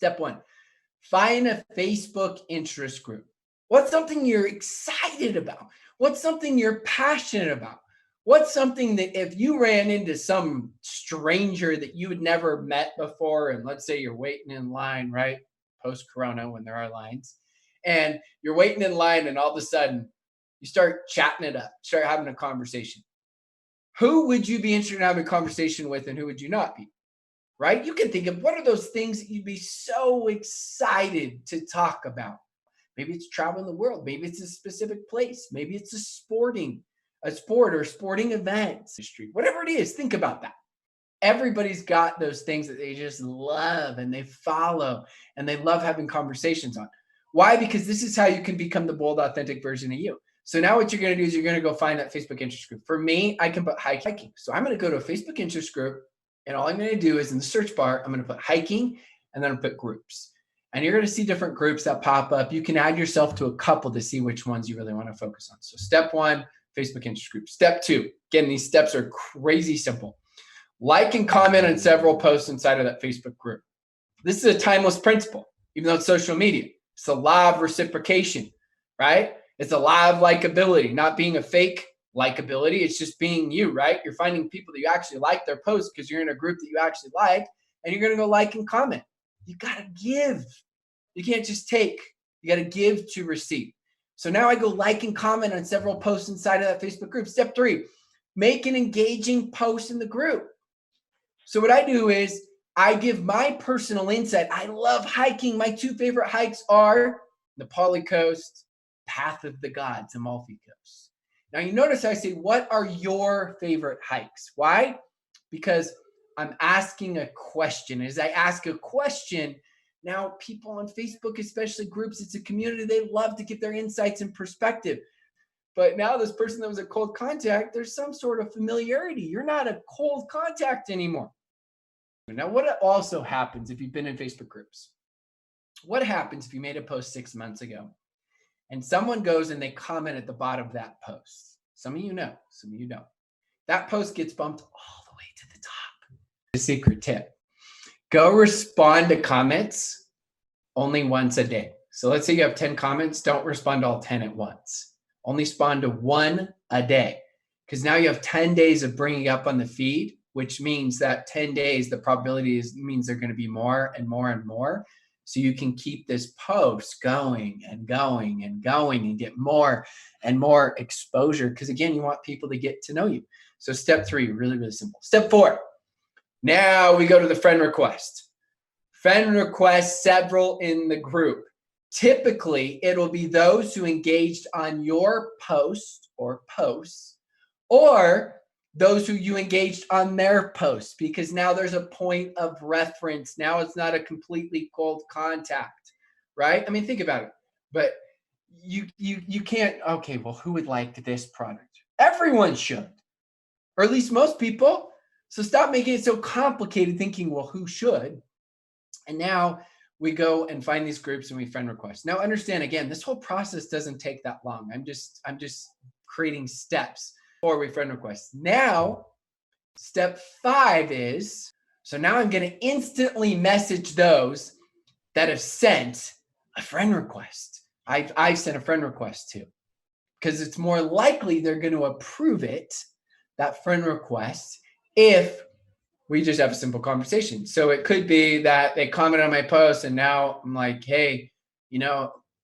Step one, find a Facebook interest group. What's something you're excited about? What's something you're passionate about? What's something that if you ran into some stranger that you had never met before, and let's say you're waiting in line, right? Post-corona when there are lines, and you're waiting in line and all of a sudden you start chatting it up, start having a conversation. Who would you be interested in having a conversation with and who would you not be? Right? You can think of what are those things that you'd be so excited to talk about. Maybe it's traveling the world. Maybe it's a specific place. Maybe it's a sport or sporting events, whatever it is, think about that. Everybody's got those things that they just love and they follow and they love having conversations on. Why? Because this is how you can become the bold, authentic version of you. So now what you're going to do is you're going to go find that Facebook interest group. For me, I can put hiking. So I'm going to go to a Facebook interest group, and all I'm going to do is in the search bar, I'm going to put hiking and then I'll put groups. And you're going to see different groups that pop up. You can add yourself to a couple to see which ones you really want to focus on. So step one, Facebook interest group. Step two, again, these steps are crazy simple. Like and comment on several posts inside of that Facebook group. This is a timeless principle, even though it's social media. It's a law of reciprocation, right? It's a law of likability, not being a fake likability. It's just being you, right? You're finding people that you actually like their posts because you're in a group that you actually like, and you're going to go like and comment. You got to give. You can't just take. You got to give to receive. So now I go like and comment on several posts inside of that Facebook group. Step three, make an engaging post in the group. So what I do is I give my personal insight. I love hiking. My two favorite hikes are the Napali Coast, Path of the Gods, Amalfi Coast. Now you notice I say, what are your favorite hikes? Why? Because I'm asking a question. As I ask a question, now people on Facebook, especially groups, it's a community. They love to get their insights and perspective. But now this person that was a cold contact, there's some sort of familiarity. You're not a cold contact anymore. Now, what also happens if you've been in Facebook groups? What happens if you made a post 6 months ago and someone goes and they comment at the bottom of that post? Some of you know, some of you don't. That post gets bumped all the way to the top. The secret tip. Go respond to comments only once a day. So let's say you have 10 comments. Don't respond to all 10 at once. Only respond to one a day. Because now you have 10 days of bringing up on the feed, which means that 10 days, the probability means they're going to be more and more and more. So you can keep this post going and going and going and get more and more exposure. Because again, you want people to get to know you. So step three, really, really simple. Step four, now we go to the friend request. Friend request several in the group. Typically, it'll be those who engaged on your post or posts, or those who you engaged on their posts, because now there's a point of reference. Now it's not a completely cold contact, right? I mean, think about it. But you can't, okay, well, who would like this product? Everyone should, or at least most people. So stop making it so complicated thinking, well, who should? And now we go and find these groups and we friend request. Now understand, again, this whole process doesn't take that long. I'm just creating steps before we friend request. Now, step five is, so now I'm going to instantly message those that have sent a friend request. I've sent a friend request to, because it's more likely they're going to approve it, that friend request, if we just have a simple conversation. So it could be that they comment on my post and now I'm like, hey,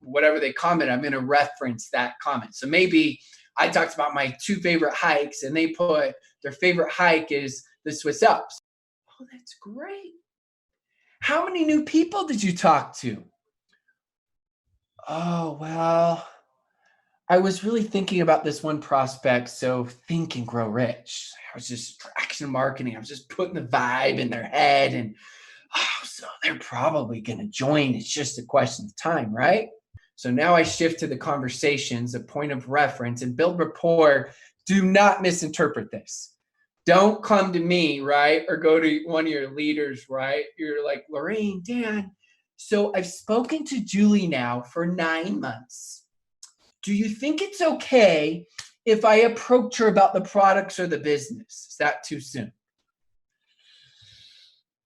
whatever they comment, I'm going to reference that comment. So maybe I talked about my two favorite hikes and they put their favorite hike is the Swiss Alps. Oh, that's great. How many new people did you talk to? Oh, well, I was really thinking about this one prospect. So Think and Grow Rich. I was just traction marketing. I was just putting the vibe in their head and, so they're probably going to join. It's just a question of time, right? So now I shift to the conversations, a point of reference, and build rapport. Do not misinterpret this. Don't come to me, right? Or go to one of your leaders, right? You're like, Lorraine, Dan, so I've spoken to Julie now for 9 months. Do you think it's okay if I approach her about the products or the business? Is that too soon?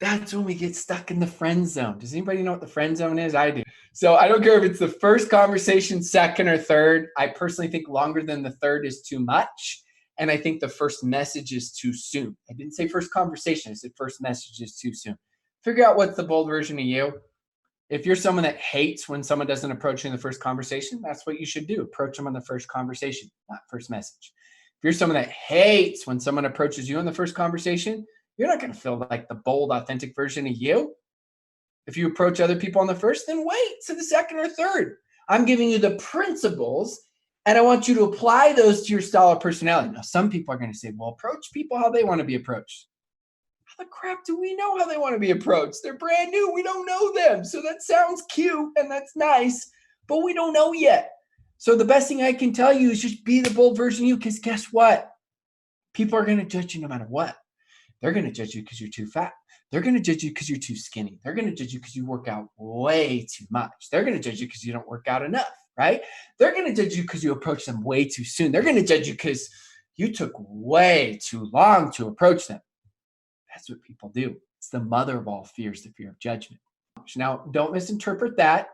That's when we get stuck in the friend zone. Does anybody know what the friend zone is? I do. So I don't care if it's the first conversation, second, or third. I personally think longer than the third is too much. And I think the first message is too soon. I didn't say first conversation. I said first message is too soon. Figure out what's the bold version of you. If you're someone that hates when someone doesn't approach you in the first conversation, that's what you should do. Approach them on the first conversation, not first message. If you're someone that hates when someone approaches you in the first conversation, you're not going to feel like the bold, authentic version of you. If you approach other people on the first, then wait to the second or third. I'm giving you the principles, and I want you to apply those to your style of personality. Now, some people are going to say, well, approach people how they want to be approached. How the crap do we know how they want to be approached? They're brand new. We don't know them. So that sounds cute and that's nice, but we don't know yet. So the best thing I can tell you is just be the bold version of you, because guess what? People are going to judge you no matter what. They're going to judge you because you're too fat. They're going to judge you because you're too skinny. They're going to judge you because you work out way too much. They're going to judge you because you don't work out enough, right? They're going to judge you because you approach them way too soon. They're going to judge you because you took way too long to approach them. That's what people do. It's the mother of all fears, the fear of judgment. Now, don't misinterpret that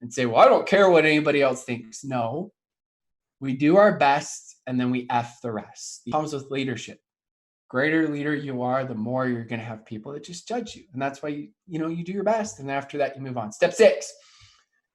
and say, well, I don't care what anybody else thinks. No, we do our best and then we F the rest. It comes with leadership. Greater leader you are, the more you're going to have people that just judge you. And that's why you do your best. And after that, you move on. Step 6,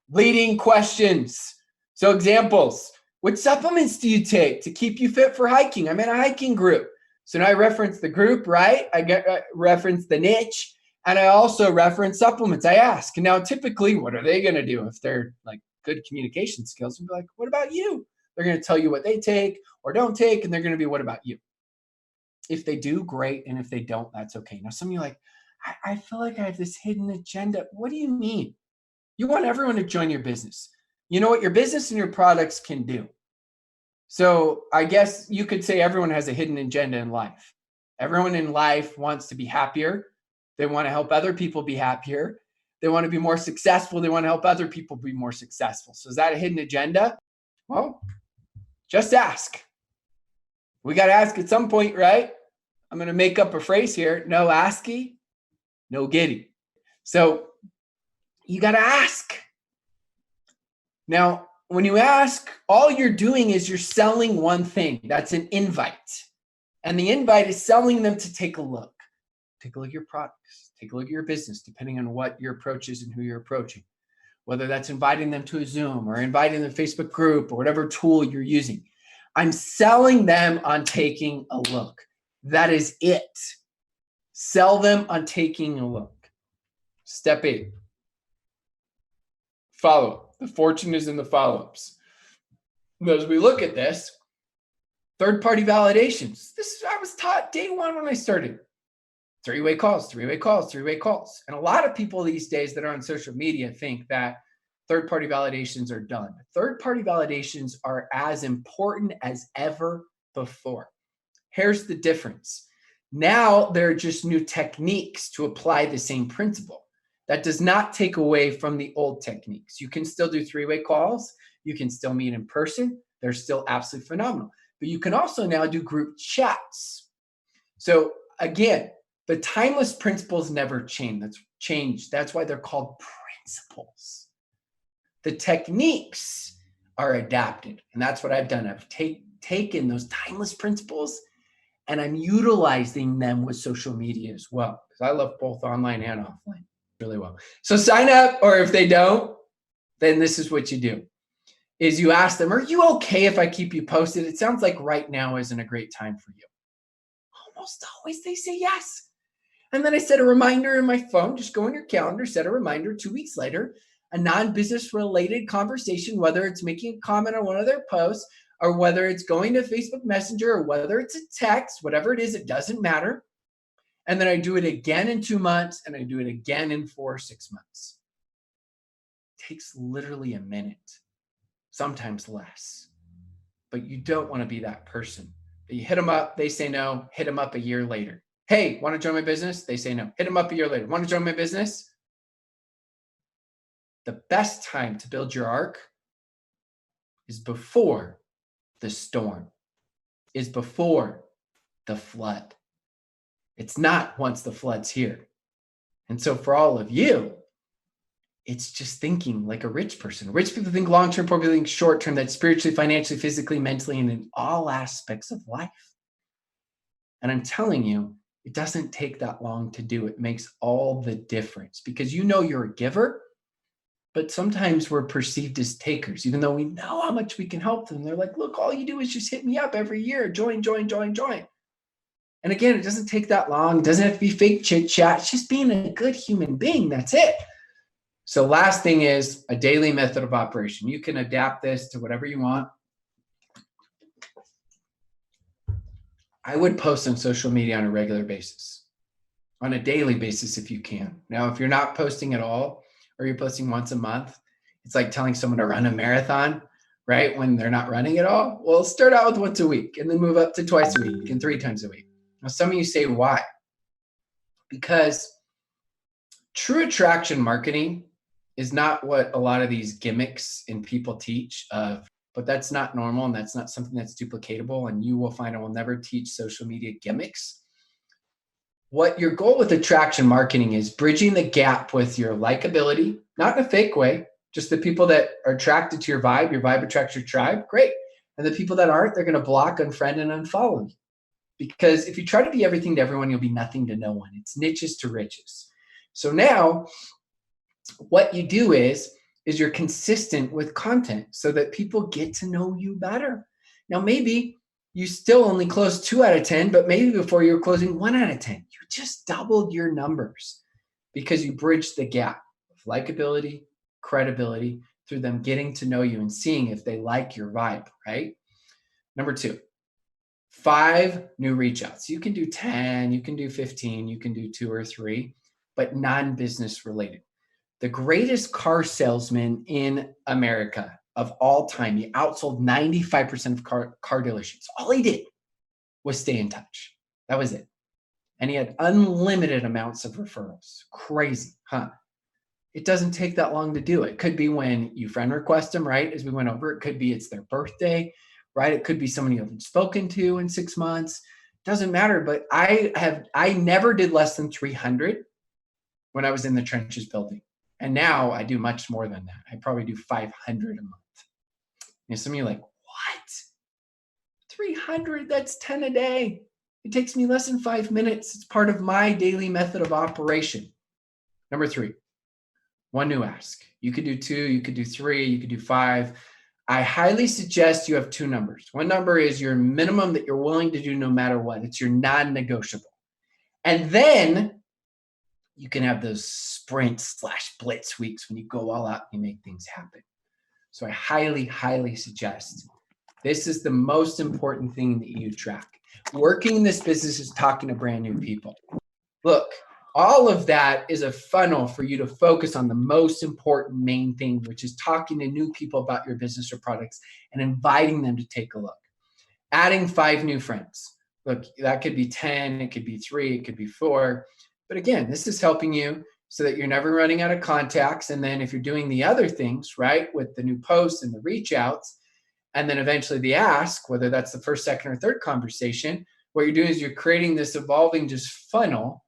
leading questions. So examples, what supplements do you take to keep you fit for hiking? I'm in a hiking group. So now I reference the group, right? I reference the niche, and I also reference supplements. I ask. And now typically, what are they going to do if they're like good communication skills? And be like, what about you? They're going to tell you what they take or don't take, and they're going to be, what about you? If they do, great. And if they don't, that's okay. Now, some of you are like, I feel like I have this hidden agenda. What do you mean? You want everyone to join your business. You know what your business and your products can do. So I guess you could say everyone has a hidden agenda in life. Everyone in life wants to be happier. They want to help other people be happier. They want to be more successful. They want to help other people be more successful. So is that a hidden agenda? Well, just ask. We got to ask at some point, right? I'm going to make up a phrase here. No asky, no giddy. So you got to ask. Now, when you ask, all you're doing is you're selling one thing. That's an invite. And the invite is selling them to take a look. Take a look at your products. Take a look at your business, depending on what your approach is and who you're approaching. Whether that's inviting them to a Zoom or inviting them to a Facebook group or whatever tool you're using. I'm selling them on taking a look. That is it. Sell them on taking a look. Step 8. Follow-up. The fortune is in the follow-ups. As we look at this, third-party validations. I was taught day one when I started. Three-way calls, three-way calls, three-way calls. And a lot of people these days that are on social media think that third-party validations are done. Third-party validations are as important as ever before. Here's the difference. Now there are just new techniques to apply the same principle. That does not take away from the old techniques. You can still do three-way calls. You can still meet in person. They're still absolutely phenomenal. But you can also now do group chats. So again, the timeless principles never change. That's why they're called principles. The techniques are adapted. And that's what I've done. I've taken those timeless principles and I'm utilizing them with social media as well. Because I love both online and offline really well. So sign up, or if they don't, then this is what you do. Is you ask them, are you okay if I keep you posted? It sounds like right now isn't a great time for you. Almost always they say yes. And then I set a reminder in my phone, just go in your calendar, set a reminder 2 weeks later, a non-business related conversation, whether it's making a comment on one of their posts or whether it's going to Facebook Messenger or whether it's a text, whatever it is, it doesn't matter. And then I do it again in 2 months and I do it again in 4 or 6 months. It takes literally a minute, sometimes less. But you don't want to be that person. You hit them up, they say no, hit them up a year later. Hey, want to join my business? They say no. Hit them up a year later. Want to join my business? The best time to build your arc is before the storm, is before the flood. It's not once the flood's here. And so for all of you, it's just thinking like a rich person. Rich people think long-term, poor people think short-term. That's spiritually, financially, physically, mentally, and in all aspects of life. And I'm telling you, it doesn't take that long to do. It makes all the difference because you know you're a giver, but sometimes we're perceived as takers, even though we know how much we can help them. They're like, look, all you do is just hit me up every year. Join, join, join, join. And again, it doesn't take that long. It doesn't have to be fake chit chat. It's just being a good human being. That's it. So last thing is a daily method of operation. You can adapt this to whatever you want. I would post on social media on a regular basis, on a daily basis if you can. Now, if you're not posting at all, or you're posting once a month, it's like telling someone to run a marathon, right? When they're not running at all. Well, start out with once a week and then move up to twice a week and 3 times a week. Now, some of you say, why? Because true attraction marketing is not what a lot of these gimmicks and people teach of, but that's not normal and that's not something that's duplicatable. And you will find I will never teach social media gimmicks. What your goal with attraction marketing is bridging the gap with your likability, not in a fake way, just the people that are attracted to your vibe attracts your tribe, great. And the people that aren't, they're going to block, unfriend, and unfollow you. Because if you try to be everything to everyone, you'll be nothing to no one. It's niches to riches. So now what you do is you're consistent with content so that people get to know you better. Now, maybe you still only close 2 out of 10, but maybe before you were closing 1 out of 10. You just doubled your numbers because you bridged the gap of likability, credibility through them getting to know you and seeing if they like your vibe, right? Number 2, 5 new reach outs. You can do 10, you can do 15, you can do 2 or 3, but non-business related. The greatest car salesman in America of all time, he outsold 95% of car dealerships. All he did was stay in touch. That was it. And he had unlimited amounts of referrals. Crazy, huh? It doesn't take that long to do it. It could be when you friend request them, right? As we went over, it could be it's their birthday, right? It could be someone you haven't spoken to in 6 months. Doesn't matter, but I never did less than 300 when I was in the trenches building. And now I do much more than that. I probably do 500 a month. And some of you are like, what? 300, that's 10 a day. It takes me less than 5 minutes. It's part of my daily method of operation. Number 3, 1 new ask. You could do 2, you could do 3, you could do 5. I highly suggest you have 2 numbers. 1 number is your minimum that you're willing to do no matter what. It's your non-negotiable. And then you can have those sprint/blitz weeks when you go all out and you make things happen. So I highly, highly suggest this is the most important thing that you track. Working in this business is talking to brand new people. Look, all of that is a funnel for you to focus on the most important main thing, which is talking to new people about your business or products and inviting them to take a look. Adding 5 new friends. Look, that could be 10, it could be 3, it could be 4. But again, this is helping you so that you're never running out of contacts. And then if you're doing the other things, right, with the new posts and the reach outs, and then eventually the ask, whether that's the first, second, or third conversation, what you're doing is you're creating this evolving just funnel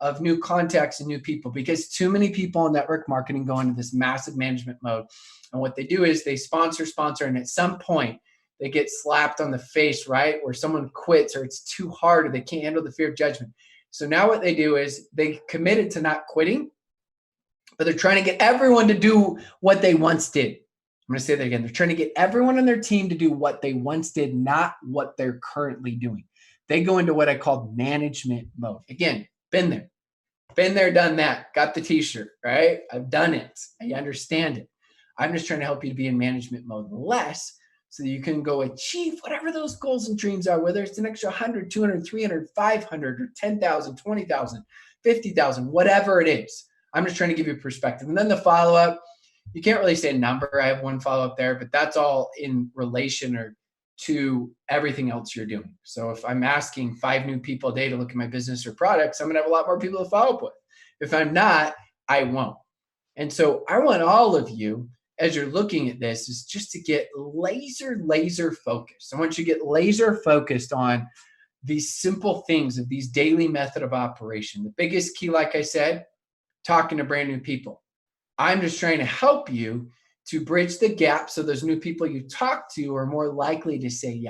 of new contacts and new people, because too many people in network marketing go into this massive management mode. And what they do is they sponsor, and at some point they get slapped on the face, right? Where someone quits or it's too hard or they can't handle the fear of judgment. So now what they do is they committed to not quitting, but they're trying to get everyone to do what they once did. I'm going to say that again. They're trying to get everyone on their team to do what they once did, not what they're currently doing. They go into what I call management mode. Again, been there, done that, got the t-shirt, right? I've done it. I understand it. I'm just trying to help you to be in management mode less so that you can go achieve whatever those goals and dreams are, whether it's an extra 100, 200, 300, 500, or 10,000, 20,000, 50,000, whatever it is. I'm just trying to give you perspective. And then the follow-up, you can't really say a number. I have 1 follow-up there, but that's all in relation or to everything else you're doing. So if I'm asking 5 new people a day to look at my business or products, I'm going to have a lot more people to follow up with. If I'm not, I won't. And so I want all of you, as you're looking at this, is just to get laser focused. I want you to get laser focused on these simple things of these daily method of operation. The biggest key, like I said, talking to brand new people. I'm just trying to help you to bridge the gap so those new people you talk to are more likely to say yes.